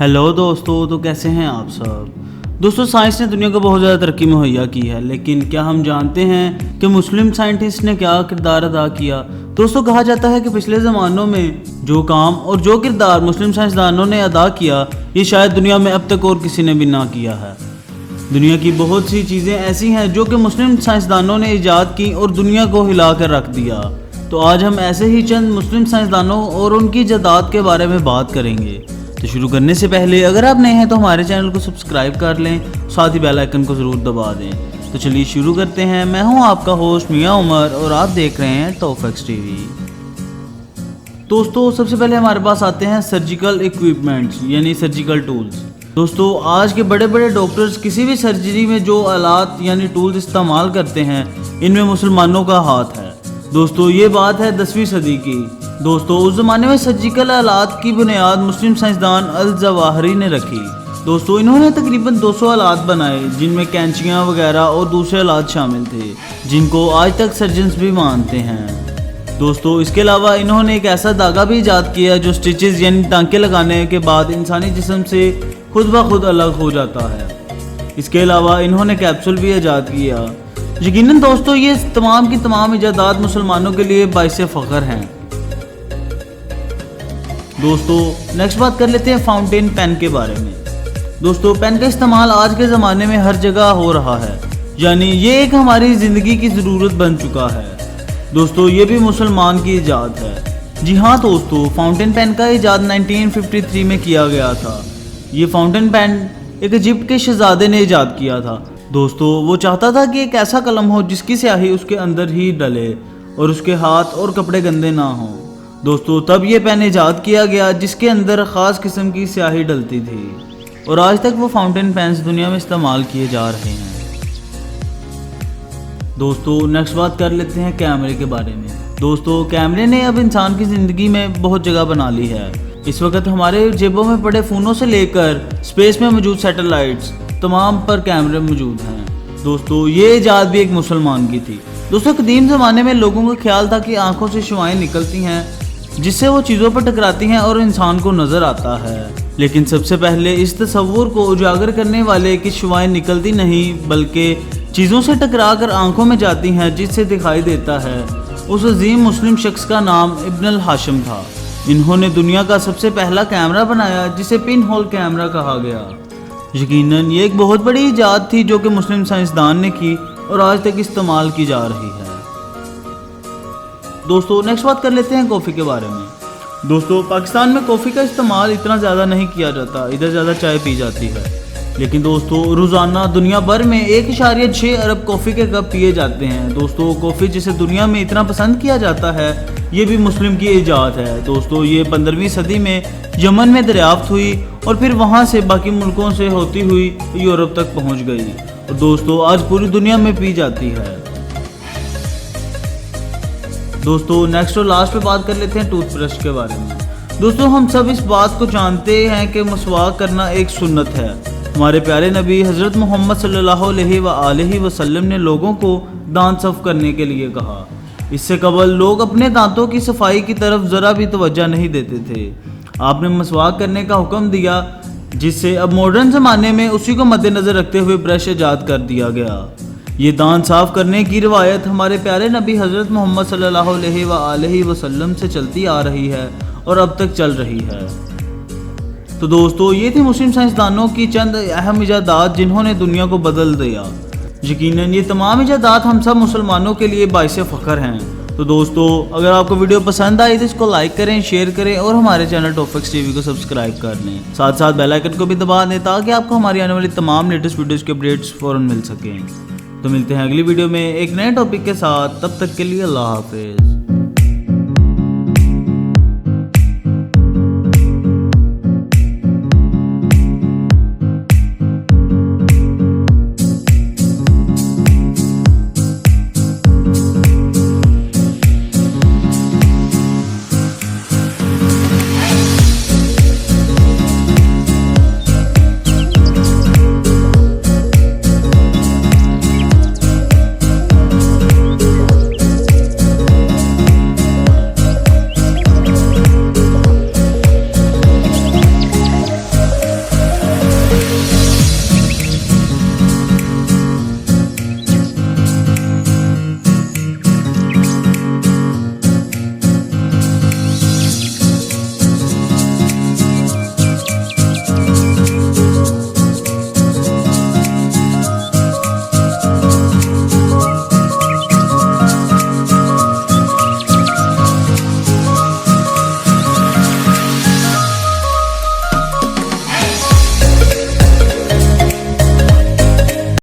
Hello दोस्तों, तो कैसे हैं आप सब। दोस्तों, साइंस ने दुनिया को बहुत ज़्यादा तरक्की मुहैया की है, लेकिन क्या हम जानते हैं कि मुस्लिम साइंटिस्ट ने क्या किरदार अदा किया। दोस्तों, कहा जाता है कि पिछले ज़मानों में जो काम और जो किरदार मुस्लिम साइंसदानों ने अदा किया, ये शायद दुनिया में अब तक और किसी ने भी ना किया है। दुनिया की बहुत सी चीज़ें ऐसी हैं जो कि मुस्लिम साइंसदानों ने ईजाद की और दुनिया को हिला कर रख दिया। तो आज हम ऐसे ही चंद मुस्लिम साइंसदानों और उनकी ईजादात के बारे में बात करेंगे। तो शुरू करने से पहले अगर आप नए हैं तो हमारे चैनल को सब्सक्राइब कर लें, साथ ही बेल आइकन को ज़रूर दबा दें। तो चलिए शुरू करते हैं। मैं हूं आपका होस्ट मियां उमर और आप देख रहे हैं टॉप फैक्ट्स टीवी। दोस्तों, सबसे पहले हमारे पास आते हैं सर्जिकल इक्विपमेंट्स यानी सर्जिकल टूल्स। दोस्तों, आज के बड़े बड़े डॉक्टर्स किसी भी सर्जरी में जो आलात यानी टूल्स इस्तेमाल करते हैं, इनमें मुसलमानों का हाथ है। दोस्तों, ये बात है 10वीं सदी की। दोस्तों, उस ज़माने में सर्जिकल आलात की बुनियाद मुस्लिम साइंसदान अल-जवाहिरी ने रखी। दोस्तों, इन्होंने तकरीबन 200 आलात बनाए, जिनमें कैंचियाँ वगैरह और दूसरे आलात शामिल थे, जिनको आज तक सर्जन्स भी मानते हैं। दोस्तों, इसके अलावा इन्होंने एक ऐसा धागा भी ईजाद किया जो स्टिचेस यानी टांके लगाने के बाद इंसानी जिस्म से खुद ब खुद अलग हो जाता है। इसके अलावा इन्होंने कैप्सूल भी ईजाद किया। यकीनन दोस्तों, ये तमाम की तमाम इजादात मुसलमानों के लिए बाइसे फ़ख्र हैं। दोस्तों, नेक्स्ट बात कर लेते हैं फाउंटेन पेन के बारे में। दोस्तों, पेन का इस्तेमाल आज के ज़माने में हर जगह हो रहा है, यानी ये एक हमारी ज़िंदगी की ज़रूरत बन चुका है। दोस्तों, ये भी मुसलमान की ईजाद है। जी हाँ दोस्तों, फाउंटेन पेन का ईजाद 1953 में किया गया था। ये फाउंटेन पेन एक इजिप्ट के शहजादे ने ईजाद किया था। दोस्तों, वो चाहता था कि एक ऐसा कलम हो जिसकी स्याही उसके अंदर ही डले और उसके हाथ और कपड़े गंदे ना हों। दोस्तों, तब ये पेन ईजाद किया गया जिसके अंदर ख़ास किस्म की स्याही डलती थी, और आज तक वो फाउंटेन पेन्स दुनिया में इस्तेमाल किए जा रहे हैं। दोस्तों, नेक्स्ट बात कर लेते हैं कैमरे के बारे में। दोस्तों, कैमरे ने अब इंसान की ज़िंदगी में बहुत जगह बना ली है। इस वक्त हमारे जेबों में पड़े फ़ोनों से लेकर स्पेस में मौजूद सैटेलाइट्स तमाम पर कैमरे मौजूद हैं। दोस्तों, ये ईजाद भी एक मुसलमान की थी। दोस्तों, कदीम ज़माने में लोगों का ख्याल था कि आंखों से शुआएं निकलती हैं जिससे वो चीज़ों पर टकराती हैं और इंसान को नज़र आता है। लेकिन सबसे पहले इस तस्वुर को उजागर करने वाले कि शुआएं निकलती नहीं बल्कि चीज़ों से टकरा कर आंखों में जाती हैं जिससे दिखाई देता है, उस अजीम मुस्लिम शख्स का नाम इब्न अल हाशिम था। इन्होंने दुनिया का सबसे पहला कैमरा बनाया जिसे पिन होल कैमरा कहा गया। यकीनन ये एक बहुत बड़ी ईजाद थी जो कि मुस्लिम साइंसदान ने की और आज तक इस्तेमाल की जा रही है। दोस्तों, नेक्स्ट बात कर लेते हैं कॉफ़ी के बारे में। दोस्तों, पाकिस्तान में कॉफ़ी का इस्तेमाल इतना ज़्यादा नहीं किया जाता, इधर ज़्यादा चाय पी जाती है। लेकिन दोस्तों, रोज़ाना दुनिया भर में 1.6 अरब कॉफ़ी के कप पिए जाते हैं। दोस्तों, कॉफ़ी जिसे दुनिया में इतना पसंद किया जाता है, ये भी मुस्लिम की ईजाद है। दोस्तों, ये 15वीं सदी में यमन में दरियाफ्त हुई और फिर वहाँ से बाकी मुल्कों से होती हुई यूरोप तक पहुँच गई और दोस्तों आज पूरी दुनिया में पी जाती है। दोस्तों, नेक्स्ट और लास्ट पे बात कर लेते हैं टूथब्रश के बारे में। दोस्तों, हम सब इस बात को जानते हैं कि मसवाक करना एक सुन्नत है। हमारे प्यारे नबी हज़रत मोहम्मद सल्लल्लाहु अलैहि वसल्लम ने लोगों को दांत साफ करने के लिए कहा। इससे कबल लोग अपने दांतों की सफाई की तरफ ज़रा भी तवज्जो नहीं देते थे। आपने मसवाक करने का हुक्म दिया, जिससे अब मॉडर्न ज़माने में उसी को मद्देनज़र रखते हुए ब्रश ईजाद कर दिया गया। ये दांत साफ करने की रिवायत हमारे प्यारे नबी हज़रत मोहम्मद सल्लल्लाहु अलैहि वसल्लम से चलती आ रही है और अब तक चल रही है। तो दोस्तों, ये थी मुस्लिम साइंसदानों की चंद अहम इजादात जिन्होंने दुनिया को बदल दिया। यकीनन ये तमाम इजादात हम सब मुसलमानों के लिए बाइसे फ़ख्र हैं। तो दोस्तों, अगर आपको वीडियो पसंद आई तो इसको लाइक करें, शेयर करें और हमारे चैनल टॉप फैक्ट्स टीवी को सब्सक्राइब कर लें। साथ साथ बेल आइकन को भी दबा दें ताकि आपको हमारी आने वाली तमाम लेटेस्ट वीडियोज़ के अपडेट्स फ़ौरन मिल सकें। तो मिलते हैं अगली वीडियो में एक नए टॉपिक के साथ। तब तक के लिए अल्लाह हाफिज़।